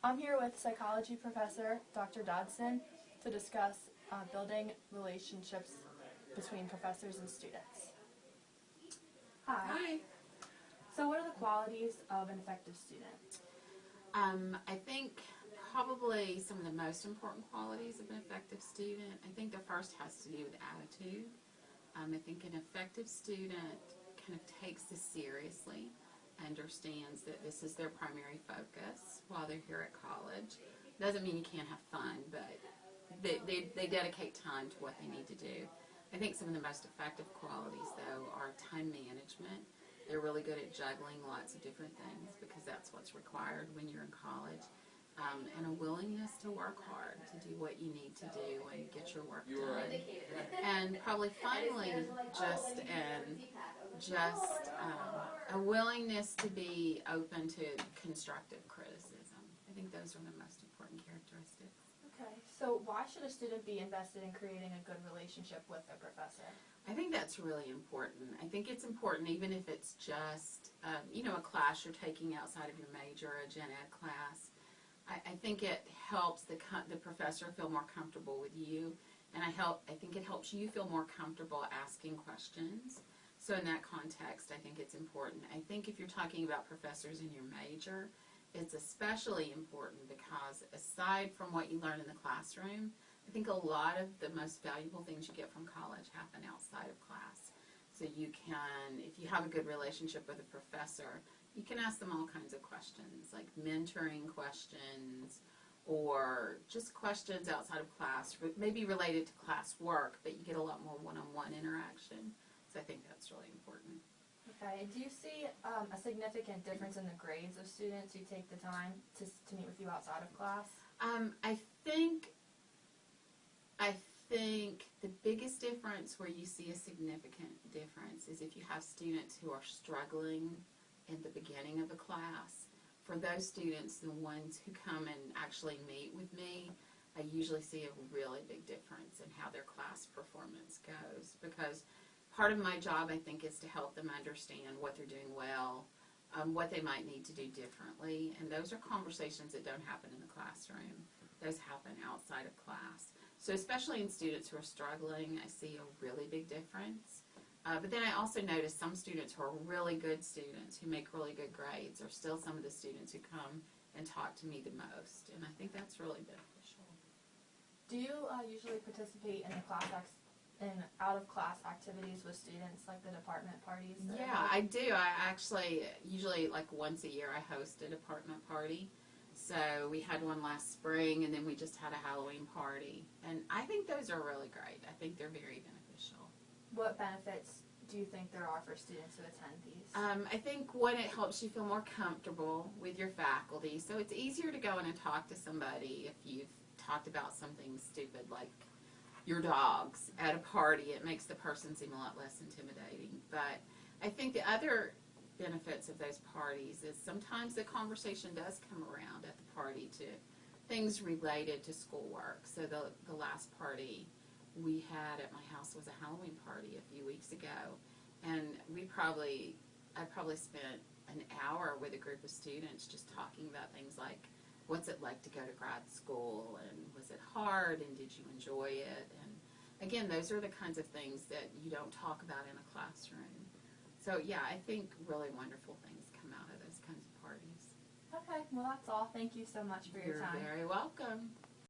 I'm here with psychology professor Dr. Dodson to discuss building relationships between professors and students. Hi. Hi. So what are the qualities of an effective student? I think probably some of the most important qualities of an effective student, I think the first has to do with attitude. I think an effective student kind of takes this seriously, understands that this is their primary focus while they're here at college. Doesn't mean you can't have fun, but they dedicate time to what they need to do. I think some of the most effective qualities, though, are time management. They're really good at juggling lots of different things because that's what's required when you're in college. And a willingness to work hard, to do what you need to do and get your work done. And probably finally, a willingness to be open to constructive criticism. I think those are the most important characteristics. Okay, so why should a student be invested in creating a good relationship with their professor? I think that's really important. I think it's important even if it's just, a class you're taking outside of your major, a gen ed class. I think it helps the professor feel more comfortable with you, and I think it helps you feel more comfortable asking questions. So in that context, I think it's important. I think if you're talking about professors in your major, it's especially important because aside from what you learn in the classroom, I think a lot of the most valuable things you get from college happen outside of class. So you can, if you have a good relationship with a professor, you can ask them all kinds of questions, like mentoring questions or just questions outside of class, maybe related to class work, but you get a lot more one-on-one interaction. So I think that's really important. Okay, do you see a significant difference in the grades of students who take the time to meet with you outside of class? I think the biggest difference where you see a significant difference is if you have students who are struggling in the beginning of a class. For those students, the ones who come and actually meet with me, I usually see a really big difference in how their class performance goes, because part of my job, I think, is to help them understand what they're doing well, what they might need to do differently, and those are conversations that don't happen in the classroom. Those happen outside of class. So especially in students who are struggling, I see a really big difference. But then I also notice some students who are really good students, who make really good grades, are still some of the students who come and talk to me the most, and I think that's really beneficial. Do you usually participate in the out-of-class activities with students, like the department parties? Yeah, I do. I actually, usually like once a year, I host a department party. So we had one last spring, and then we just had a Halloween party. And I think those are really great. I think they're very beneficial. What benefits do you think there are for students who attend these? I think one, it helps you feel more comfortable with your faculty. So it's easier to go in and talk to somebody if you've talked about something stupid like your dogs at a party. It makes the person seem a lot less intimidating. But I think the other benefits of those parties is sometimes the conversation does come around at the party to things related to schoolwork. So the last party we had at my house was a Halloween party a few weeks ago, and I probably spent an hour with a group of students just talking about things like, what's it like to go to grad school, and was it hard, and did you enjoy it? And again, those are the kinds of things that you don't talk about in a classroom. So yeah, I think really wonderful things come out of those kinds of parties. Okay, well that's all. Thank you so much for your time. You're very welcome.